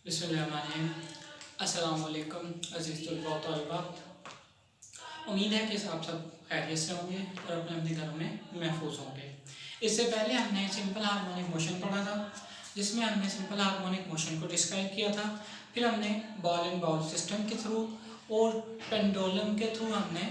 बिस्मिल्लाहिर्रहमानिर्रहीम। अस्सलाम वालेकुम अज़ीज़ तलबा व तालिबात। उम्मीद है कि आप सब खैरियत से होंगे और अपने अपने घरों में महफूज होंगे। इससे पहले हमने सिंपल हार्मोनिक मोशन पढ़ा था, जिसमें हमने सिंपल हार्मोनिक मोशन को डिस्क्राइब किया था। फिर हमने बॉल एंड बाउल सिस्टम के थ्रू और पेंडुलम के थ्रू हमने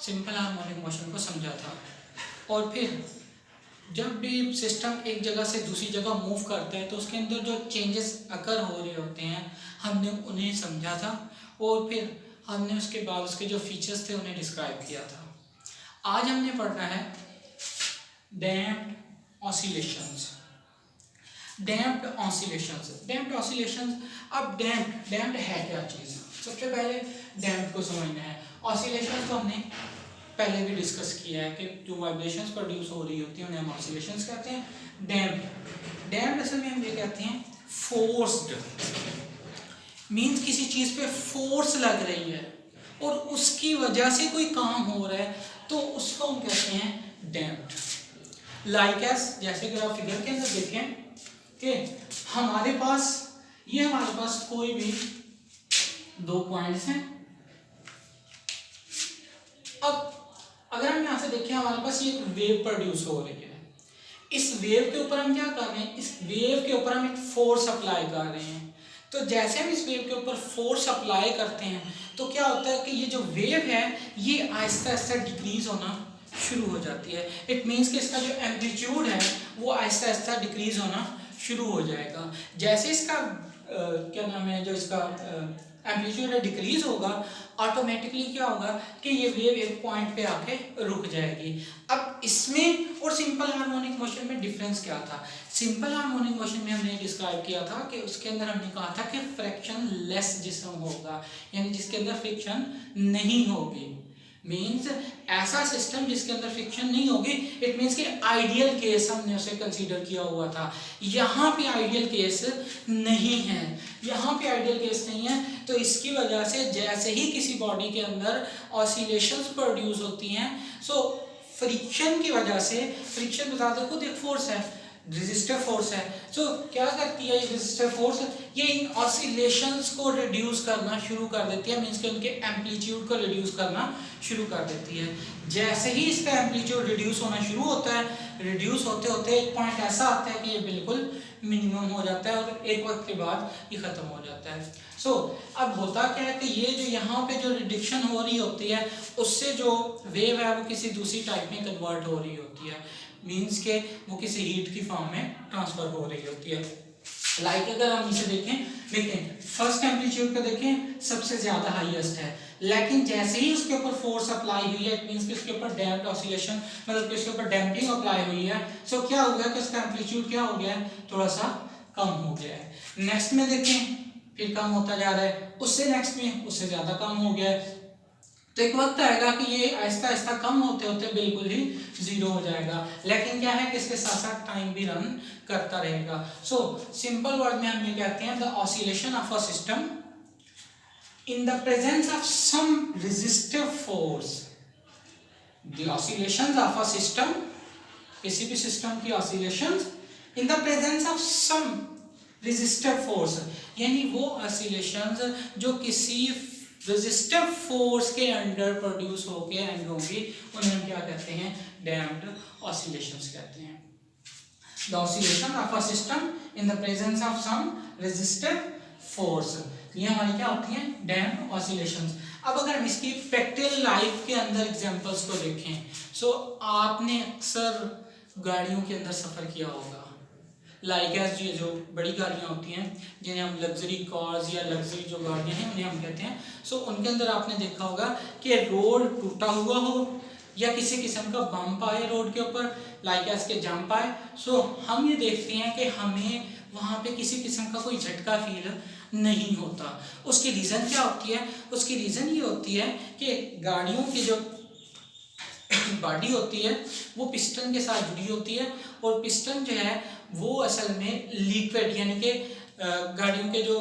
सिंपल हार्मोनिक मोशन को समझा था। और फिर जब भी सिस्टम एक जगह से दूसरी जगह मूव करता है तो उसके अंदर जो चेंजेस अकर हो रहे होते हैं हमने उन्हें समझा था। और फिर हमने उसके बाद उसके जो फीचर्स थे उन्हें डिस्क्राइब किया था। आज हमने पढ़ना है damped oscillations. Damped oscillations, damped oscillations. अब डैम्प्ड है क्या चीज़? सबसे पहले डैम्प्ड को समझना है। ऑसिलेशंस तो हमने पहले भी डिस्कस किया है कि जो वाइब्रेशंस प्रोड्यूस हो रही होती हैं उन्हें हम ऑसिलेशंस कहते हैं। डैम्प्ड असल में हम ये कहते हैं फोर्स्ड, मीन्स किसी चीज़ पे फोर्स लग रही है और उसकी वजह से कोई काम हो रहा है तो उसको हम कहते हैं डैम्प्ड। लाइक एस, जैसे कि आप फिगर के अंदर देखें कि हमारे पास कोई भी दो पॉइंट्स हैं। अब अगर हम यहाँ से देखें हमारे पास ये एक वेव प्रोड्यूस हो रही है। इस वेव के ऊपर हम क्या कर रहे हैं? इस वेव के ऊपर हम एक फोर्स अप्लाई कर रहे हैं। तो जैसे हम इस वेव के ऊपर फोर्स अप्लाई करते हैं तो क्या होता है कि ये जो वेव है ये आहिस्ता आहिस्ता डिक्रीज होना शुरू हो जाती है। इट मीन्स कि इसका जो एम्पलीट्यूड है वो आहिस्ता आहिस्ता डिक्रीज होना शुरू हो जाएगा। जैसे इसका क्या नाम है, जो इसका एम्पलीट्यूड डिक्रीज होगा, ऑटोमेटिकली क्या होगा कि ये वेव एक पॉइंट पे आके रुक जाएगी। अब इसमें और सिंपल हार्मोनिक मोशन में डिफरेंस क्या था? सिंपल हार्मोनिक मोशन में हमने डिस्क्राइब किया था कि उसके अंदर हमने कहा था कि फ्रिक्शन लेस जिस्म होगा, यानी जिसके अंदर फ्रिक्शन नहीं होगी। मीन्स ऐसा सिस्टम जिसके अंदर फ्रिक्शन नहीं होगी। इट मीन्स कि आइडियल केस हमने उसे कंसीडर किया हुआ था। यहाँ पे आइडियल केस नहीं है, यहाँ पे आइडियल केस नहीं है। तो इसकी वजह से जैसे ही किसी बॉडी के अंदर ऑसिलेशंस प्रोड्यूस होती हैं, सो फ्रिक्शन की वजह से, फ्रिक्शन बता दो खुद एक फोर्स है, रेजिस्टिव फोर्स है। सो क्या करती है ये रेजिस्टिव फोर्स? ये इन ऑसिलेशंस को रिड्यूस करना शुरू कर देती है, मीन्स कि उनके एम्पलीट्यूड को रिड्यूस करना शुरू कर देती है। जैसे ही इसका एम्पलीट्यूड रिड्यूस होना शुरू होता है, रिड्यूस होते होते एक पॉइंट ऐसा आता है कि ये बिल्कुल मिनिमम हो जाता है और एक वक्त के बाद ये ख़त्म हो जाता है। सो अब होता क्या है कि ये जो यहाँ पे जो रिडक्शन हो रही होती है उससे जो वेव है वो किसी दूसरी टाइप में कन्वर्ट हो रही होती है, मीन्स के वो किसी हीट की फॉर्म में ट्रांसफर हो रही होती है। लाइक अगर हम इसे देखें फर्स्ट एम्पलीट्यूड को देखें, सबसे ज्यादा हाईएस्ट है, लेकिन जैसे ही उसके ऊपर फोर्स अप्लाई हुई है, इट मींस कि उसके ऊपर डैम्प्ड ऑसिलेशन, मतलब कि उसके ऊपर डैम्पिंग अप्लाई हुई है, सो क्या हो गया कि उसका एम्पलीट्यूड क्या हो गया है, थोड़ा सा कम हो गया है। नेक्स्ट में देखें फिर कम होता जा रहा है, उससे नेक्स्ट में उससे ज्यादा कम हो गया है। तो एक वक्त आएगा कि ये आहिस्ता आहिस्ता कम होते होते बिल्कुल ही जीरो हो जाएगा। लेकिन क्या है कि इसके साथ साथ टाइम भी रन करता रहेगा। सो सिंपल वर्ड में हम ये कहते हैं the oscillation of a system in the presence of some resistive force. The oscillations of a system, किसी भी सिस्टम की oscillations in the presence of some resistive force, यानी वो ऑसिलेशंस जो किसी रेजिस्टिव फोर्स के अंडर प्रोड्यूस होके end होंगी, उन्हें हम क्या कहते हैं? डैम्प्ड ऑसिलेशंस कहते हैं। The oscillation of a system in the presence of some resistive force, ये हमारी क्या होती हैं? Damped oscillations. अब अगर हम इसकी प्रैक्टिकल लाइफ के अंदर एग्जांपल्स को देखें, सो आपने अक्सर गाड़ियों के अंदर सफ़र किया होगा। लाइक एस ये जो बड़ी गाड़ियाँ होती हैं जिन्हें हम लग्जरी कार्स या लग्जरी जो गाड़ियाँ हैं उन्हें हम कहते हैं। सो उनके अंदर आपने देखा होगा कि रोड टूटा हुआ हो या किसी किस्म का बम्प आए रोड के ऊपर, लाइक एस के जंप आए, सो हम ये देखते हैं कि हमें वहाँ पे किसी किस्म का कोई झटका फील नहीं होता। उसकी रीज़न क्या होती है? उसकी रीज़न ये होती है कि गाड़ियों की जो बॉडी होती है वो पिस्टन के साथ जुड़ी होती है और पिस्टन जो है वो असल में लिक्विड, यानी कि गाड़ियों के जो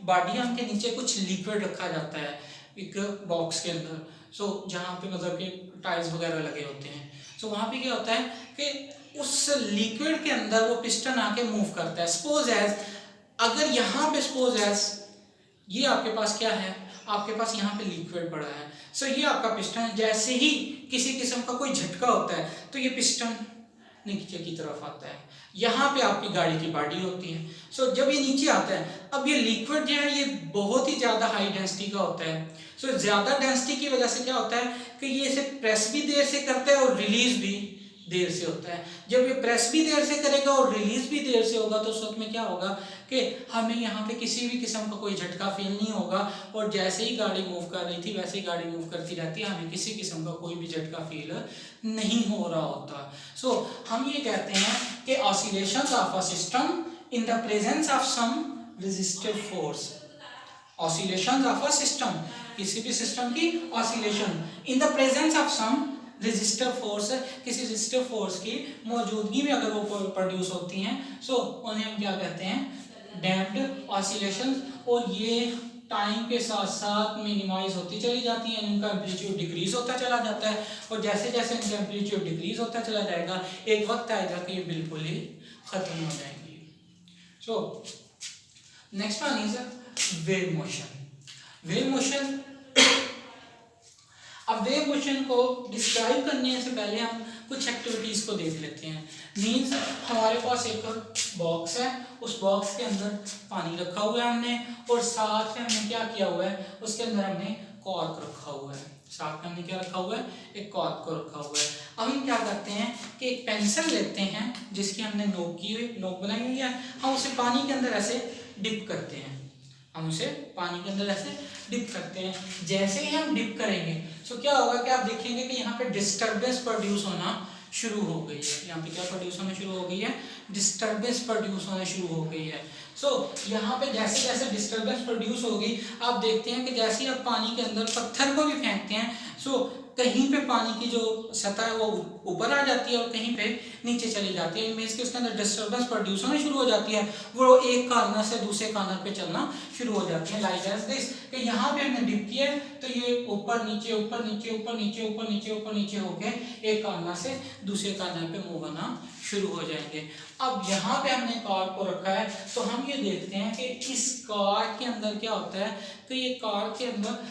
बॉडियां के नीचे कुछ लिक्विड रखा जाता है एक बॉक्स के अंदर। सो जहाँ पे मतलब कि टाइल्स वगैरह लगे होते हैं, सो वहाँ पे क्या होता है कि उस लिक्विड के अंदर वो पिस्टन आके मूव करता है। सपोज एज अगर यहाँ पे सपोज एज ये आपके पास क्या है, आपके पास यहाँ पे लिक्विड पड़ा है, सो ये आपका पिस्टन है। जैसे ही किसी किस्म का कोई झटका होता है तो ये पिस्टन नीचे की तरफ आता है। यहाँ पे आपकी गाड़ी की बॉडी होती है। सो जब ये नीचे आता है, अब ये लिक्विड जो है ये बहुत ही ज़्यादा हाई डेंसिटी का होता है। सो ज़्यादा डेंसिटी की वजह से क्या होता है कि ये इसे प्रेस भी देर से करता है और रिलीज भी देर से होता है। जब ये प्रेस भी देर से करेगा और रिलीज भी देर से होगा तो उस वक्त में क्या होगा कि हमें यहाँ पे किसी भी किस्म का कोई झटका फील नहीं होगा, और जैसे ही गाड़ी मूव कर रही थी वैसे ही गाड़ी मूव करती रहती है, हमें किसी किस्म का कोई भी झटका फील नहीं हो रहा होता। सो हम ये कहते हैं कि oscillations of a system in the presence of some resistive force. Oscillations of a system, किसी भी सिस्टम की oscillation in the presence of some resistive force, किसी रेजिस्टिव फोर्स की मौजूदगी में अगर वो प्रोड्यूस होती हैं, सो उन्हें हम क्या कहते हैं, डैम्प्ड ऑसिलेशंस। और ये टाइम के साथ साथ मिनिमाइज होती चली जाती हैं, इनका एम्पलीट्यूड डिक्रीज होता चला जाता है, और जैसे जैसे इनका एम्पलीट्यूड डिक्रीज होता चला जाएगा एक वक्त आएगा कि ये बिल्कुल ही खत्म हो जाएंगी। So next one is wave motion. Wave motion, अब वेव मोशन को डिस्क्राइब करने से पहले हम कुछ एक्टिविटीज को देख लेते हैं। मीन्स हमारे पास एक बॉक्स है, उस बॉक्स के अंदर पानी रखा हुआ है हमने, और साथ में हमने क्या किया हुआ है, उसके अंदर हमने कॉर्क रखा हुआ है। साथ में हमने क्या रखा हुआ है, एक कॉर्क को रखा हुआ है। अब हम क्या करते हैं कि एक पेंसिल लेते हैं जिसकी हमने नोक बनाई हुई है, हम उसे पानी के अंदर ऐसे डिप करते हैं, हम उसे पानी के अंदर ऐसे डिप करते हैं। जैसे ही हम डिप करेंगे तो क्या होगा कि आप देखेंगे कि यहाँ पे डिस्टर्बेंस प्रोड्यूस होना शुरू हो गई है। यहाँ पे क्या प्रोड्यूस होना शुरू हो गई है, डिस्टर्बेंस प्रोड्यूस होना शुरू हो गई है। सो यहाँ पे जैसे जैसे डिस्टर्बेंस प्रोड्यूस होगी, आप देखते हैं कि जैसे ही आप पानी के अंदर पत्थर को भी फेंकते हैं, सो कहीं पे पानी की जो सतह है वो ऊपर आ जाती है और कहीं पे नीचे चली जाती है। मीन्स कि उसके अंदर डिस्टर्बेंस प्रोड्यूस होना शुरू हो जाती है, वो एक कॉर्नर से दूसरे कॉर्नर पे चलना शुरू हो जाती है। लाइक एज दिस, कि यहाँ पे हमने डिप किया है तो ये ऊपर नीचे ऊपर नीचे ऊपर नीचे ऊपर नीचे ऊपर नीचे होके एक कॉर्नर से दूसरे कॉर्नर पे मूव होना शुरू हो जाएंगे। अब यहाँ पे हमने कार को रखा है, तो हम ये देखते हैं कि इस कार के अंदर क्या होता है, तो ये कार के अंदर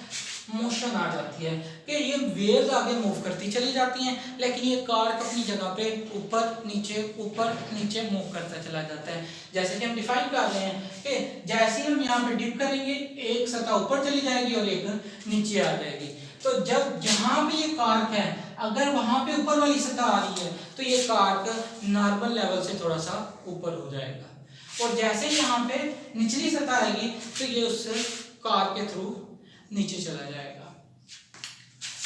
मोशन आ जाती है कि ये वेव्स आगे मूव करती चली जाती हैं, लेकिन ये कार्क अपनी जगह पे ऊपर नीचे मूव करता चला जाता है। जैसे कि हम डिफाइन कर रहे हैं कि जैसे ही हम यहाँ पे डिप करेंगे एक सतह ऊपर चली जाएगी और एक नीचे आ जाएगी। तो जब जहाँ पे ये कार्क है, अगर वहां पे ऊपर वाली सतह आ रही है तो ये कार्क नॉर्मल लेवल से थोड़ा सा ऊपर हो जाएगा, और जैसे ही यहाँ पे निचली सतह आएगी तो ये उस कार्क के थ्रू नीचे चला जाएगा।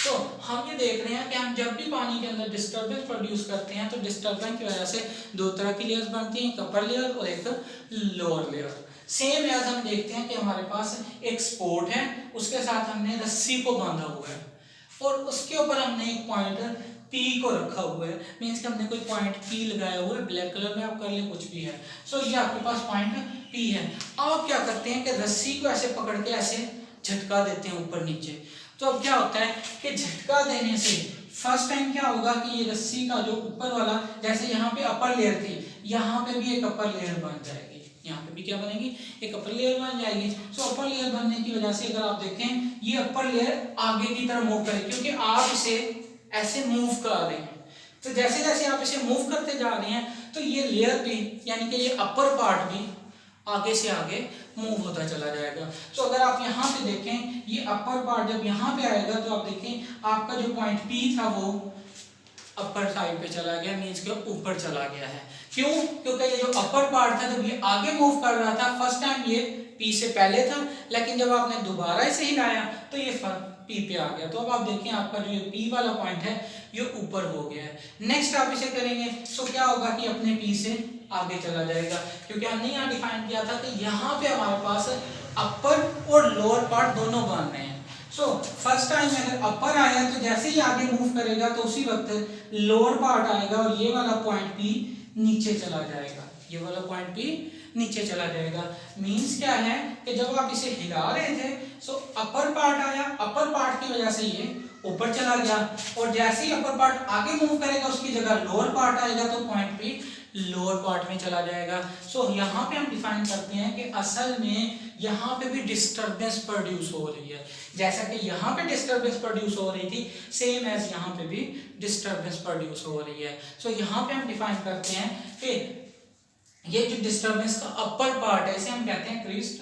तो हम ये देख रहे हैं कि हम जब भी पानी के अंदर डिस्टर्बेंस प्रोड्यूस करते हैं तो डिस्टर्बेंस की वजह से दो तरह की लेयर्स बनती हैं, एक अपर लेयर और एक लोअर लेयर। सेम एज हम देखते हैं कि हमारे पास एक स्पोर्ट है, उसके साथ हमने रस्सी को बांधा हुआ है और उसके ऊपर हमने एक पॉइंट P को रखा हुआ है। मीन्स कि हमने कोई पॉइंट P लगाया हुआ है, ब्लैक कलर में आप कर ले कुछ भी है। सो ये आपके पास पॉइंट P है। अब आप क्या करते हैं कि रस्सी को ऐसे पकड़ के ऐसे झटका देते हैं ऊपर नीचे। तो अब क्या होता है कि झटका देने से फर्स्ट टाइम क्या होगा कि ये रस्सी का जो ऊपर वाला, जैसे यहाँ पे अपर लेयर थी, यहाँ पे भी एक अपर लेयर बन जाएगी, यहाँ पे भी क्या बनेगी, एक अपर लेयर बन जाएगी। सो अपर लेयर बनने की वजह से अगर आप देखें ये अपर लेयर आगे की तरफ मूव करेगी, क्योंकि आप इसे ऐसे मूव कर रहे हैं। तो जैसे जैसे आप इसे मूव करते जा रहे हैं तो ये लेयर भी, यानी कि ये अपर पार्ट भी आगे से आगे मूव होता चला जाएगा। तो अगर आप यहाँ पे देखें, ये अपर पार्ट जब यहाँ पे आएगा तो आप देखें आपका जो पॉइंट P था वो अपर साइड पे चला गया, मीन्स के ऊपर चला गया है। क्यों? क्योंकि ये जो अपर पार्ट था जब ये आगे मूव कर रहा था, फर्स्ट टाइम ये P से पहले था, लेकिन जब आपने दोबारा इसे हिलाया तो ये P पे आ गया। तो अब आप देखें आपका जो ये P वाला पॉइंट है ये ऊपर हो गया है। नेक्स्ट आप इसे करेंगे तो क्या होगा कि अपने P से आगे चला जाएगा, क्योंकि हमने यहाँ डिफाइन किया था कि यहाँ पे हमारे पास अपर और लोअर पार्ट दोनों बन रहे हैं। सो फर्स्ट टाइम अगर अपर आया तो जैसे ही आगे मूव करेगा तो उसी वक्त लोअर पार्ट आएगा और ये वाला पॉइंट P नीचे चला जाएगा, ये वाला पॉइंट P नीचे चला जाएगा। मीन्स क्या है कि जब आप इसे हिला रहे थे सो अपर पार्ट आया, अपर पार्ट की वजह से ये ऊपर चला गया, और जैसे ही अपर पार्ट आगे मूव करेगा उसकी जगह लोअर पार्ट आएगा तो पॉइंट P लोअर पार्ट में चला जाएगा। सो यहाँ पे हम डिफाइन करते हैं कि असल में यहाँ पे भी डिस्टर्बेंस प्रोड्यूस हो रही है, जैसा कि यहाँ पे डिस्टर्बेंस प्रोड्यूस हो रही थी, सेम एज यहाँ पे भी डिस्टर्बेंस प्रोड्यूस हो रही है। सो यहाँ पे हम डिफाइन करते हैं कि ये जो डिस्टर्बेंस का अपर पार्ट है इसे हम कहते हैं क्रस्ट,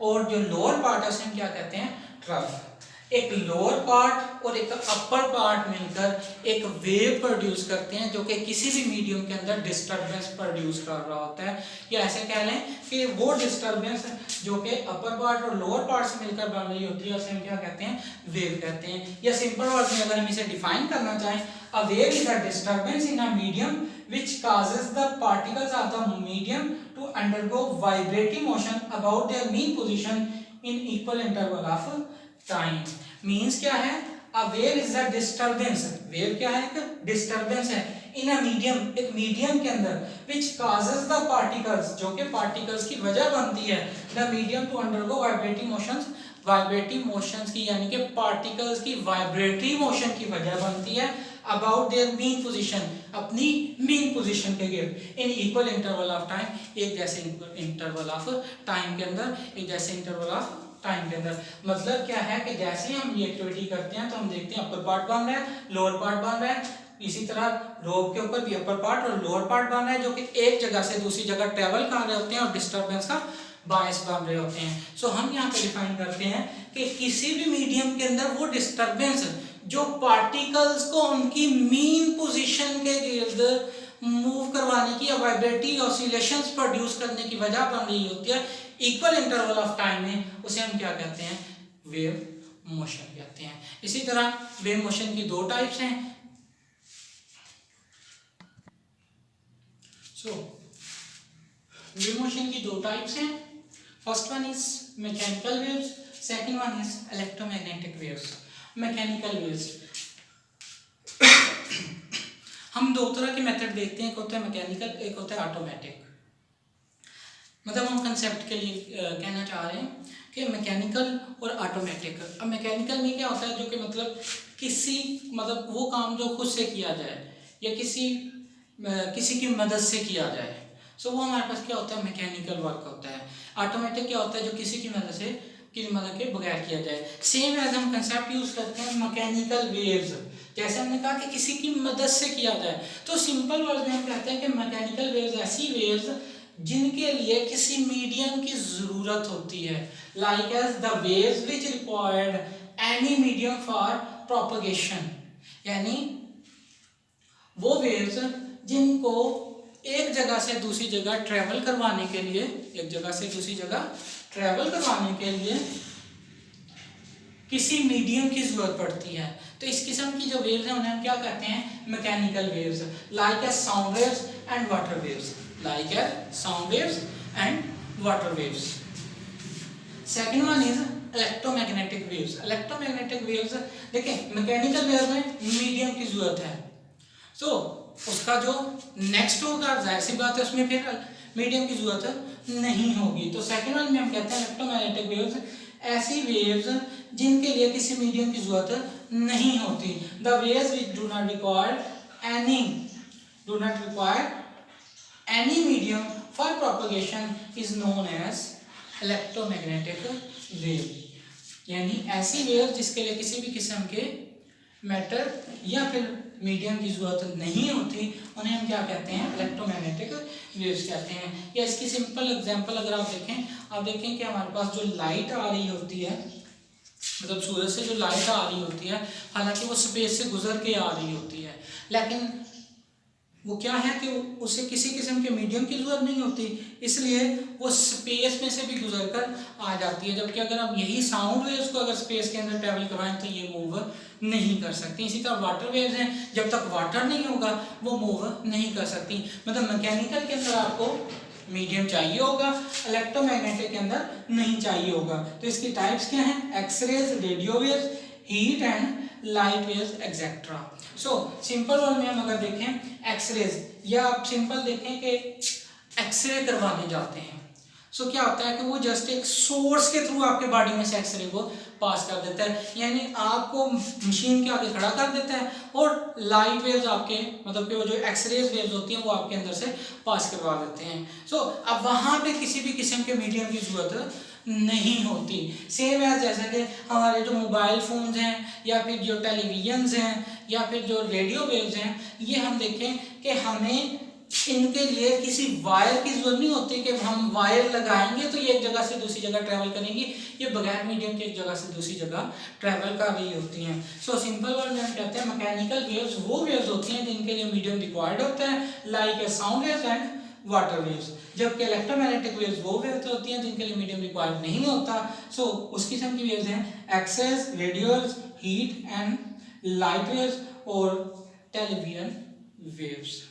और जो लोअर पार्ट है उसे हम क्या कहते हैं, ट्रफ। एक लोअर पार्ट और एक अपर पार्ट मिलकर एक वेव प्रोड्यूस करते हैं जो कि किसी भी मीडियम के अंदर डिस्टर्बेंस प्रोड्यूस कर रहा होता है, या ऐसे कह लें कि वो डिस्टर्बेंस जो कि अपर पार्ट और लोअर पार्ट से मिलकर बन रही होती है उसे हम क्या कहते हैं, वेव कहते हैं। या सिंपल वर्ड में अगर हम इसे डिफाइन करना चाहें, a wave is a disturbance in a medium which causes the particles of the medium to undergo vibrating motion about their mean position in equal interval of time। means क्या है, a wave is a disturbance, wave क्या है, एक disturbance है in a medium, एक medium के अंदर which causes the particles, जो कि particles की वजह बनती है, the medium to undergo vibrating motions, vibrating motions की यानी कि पार्टिकल्स की वाइब्रेटरी मोशन की वजह बनती है अबाउट देयर मीन पोजीशन, अपनी मीन पोजीशन के गिर्द in equal interval of time, एक जैसे इंटरवल ऑफ टाइम के अंदर, एक जैसे इंटरवल ऑफ टाइम के अंदर। मतलब क्या है कि जैसे हम ये एक्टिविटी करते हैं तो हम देखते हैं अपर पार्ट बन रहा है, लोअर पार्ट बन रहा है, इसी तरह रोप के ऊपर भी अपर पार्ट और लोअर पार्ट बन रहा है जो कि एक जगह से दूसरी जगह ट्रेवल कर रहे होते हैं और डिस्टर्बेंस का बायस बन रहे होते हैं। सो हम यहाँ पे डिफाइन करते हैं कि किसी भी मीडियम के अंदर वो डिस्टर्बेंस जो पार्टिकल्स को उनकी मीन पोजीशन के गिर्द मूव करवाने की या वाइब्रेटरी ऑसिलेशंस प्रोड्यूस करने की वजह बन रही होती है इक्वल इंटरवल ऑफ टाइम में, उसे हम क्या कहते हैं, वेव मोशन कहते हैं। इसी तरह वेव मोशन की दो टाइप्स हैं। वेव मोशन की दो टाइप्स हैं। First one is mechanical waves, second one is electromagnetic waves. Mechanical waves हम दो तरह के मेथड देखते हैं, एक होता है मैकेनिकल, एक होता है ऑटोमेटिक। मतलब हम कंसेप्ट के लिए कहना चाह रहे हैं कि मैकेनिकल और ऑटोमेटिक। अब मैकेनिकल में क्या होता है, जो कि मतलब किसी मतलब वो काम जो खुद से किया जाए या किसी की मदद से किया जाए, सो वो हमारे पास क्या होता है, मैकेनिकल वर्क होता है। ऑटोमेटिक क्या होता है, जो किसी की मदद के बगैर किया जाए। सेम एज हम कंसेप्ट यूज करते हैं मैकेनिकल वेव्स, जैसे हमने कहा कि किसी की मदद से किया जाए, तो सिंपल वर्ड में हम कहते हैं कि मैकेनिकल वेव्स ऐसी वेव्स जिनके लिए किसी मीडियम की जरूरत होती है, like as the waves which required any medium for propagation, यानी वो वेव्स जिनको एक जगह से दूसरी जगह ट्रेवल करवाने के लिए, एक जगह से दूसरी जगह ट्रेवल करवाने के लिए किसी मीडियम की जरूरत पड़ती है। तो इस किस्म की जो वेव्स हैं उन्हें हम क्या कहते हैं, mechanical waves, like as sound waves and water waves, like as sound waves and water waves. Second one is electromagnetic waves. Electromagnetic waves देखें, मैकेनिकल वेव में मीडियम की जरूरत है, तो उसका जो नेक्स्ट होगा जाहिर सी बात है उसमें फिर मीडियम की जरूरत नहीं होगी। तो सेकंड वन में हम कहते हैं इलेक्ट्रोमैग्नेटिक वेव्स ऐसी वेव्स जिनके लिए किसी मीडियम की जरूरत नहीं होती। The waves which do not require any medium for propagation is known as electromagnetic wave, यानी ऐसी वेव जिसके लिए किसी भी किस्म के मैटर या फिर मीडियम की जरूरत नहीं होती, उन्हें हम क्या कहते हैं, इलेक्ट्रोमैग्नेटिक वेव्स कहते हैं। या इसकी सिंपल एग्जांपल अगर आप देखें कि हमारे पास जो लाइट आ रही होती है, मतलब सूरज से जो लाइट आ रही होती है, हालांकि वो स्पेस से गुजर के आ रही होती है, लेकिन वो क्या है कि उसे किसी किस्म के मीडियम की जरूरत नहीं होती, इसलिए वो स्पेस में से भी गुजर कर आ जाती है। जबकि अगर हम यही साउंड वेव्स को अगर स्पेस के अंदर ट्रेवल करवाएं तो ये मूव नहीं कर सकती। इसी तरह वाटर वेव्स हैं, जब तक वाटर नहीं होगा वो मूव नहीं कर सकती। मतलब मैकेनिकल के अंदर आपको मीडियम चाहिए होगा, इलेक्ट्रोमैग्नेटिक के अंदर नहीं चाहिए होगा। तो इसकी टाइप्स क्या हैं, X-rays, radio waves, heat and light waves etcetera. So simple word में हम अगर देखें एक्सरेज, या आप सिंपल देखें कि एक्सरे करवाने जाते हैं, सो क्या होता है कि वो जस्ट एक सोर्स के थ्रू आपके बॉडी में से एक्सरे को पास कर देता है, यानी आपको मशीन के आगे खड़ा कर देता है और लाइट वेव्स आपके मतलब कि वो जो एक्सरेज वेव्स होती हैं वो आपके अंदर से पास करवा देते हैं। सो अब वहाँ पे किसी भी किस्म के मीडियम की ज़रूरत नहीं होती। सेम है जैसा कि हमारे जो मोबाइल फ़ोन्स हैं या फिर जो टेलीविजन्स हैं या फिर जो रेडियो वेव्स हैं, ये हम देखें कि हमें इनके लिए किसी वायर की जरूरत नहीं होती कि हम वायर लगाएंगे तो ये एक जगह से दूसरी जगह ट्रैवल करेंगी, ये बगैर मीडियम के एक जगह से दूसरी जगह ट्रैवल कर रही होती हैं। सो सिंपल वर्ड में हम कहते हैं मैकेनिकल वेव्स वो वेव्स होती हैं जिनके लिए मीडियम रिक्वायर्ड होता है, like a sound waves and water waves. जबकि इलेक्ट्रोमैग्नेटिक वेव्स वो वेव्स होती हैं जिनके लिए मीडियम रिक्वायर्ड नहीं होता। सो उस किस्म की वेव्स हैं X-rays, radios, heat and light waves और टेलीविजन वेव्स।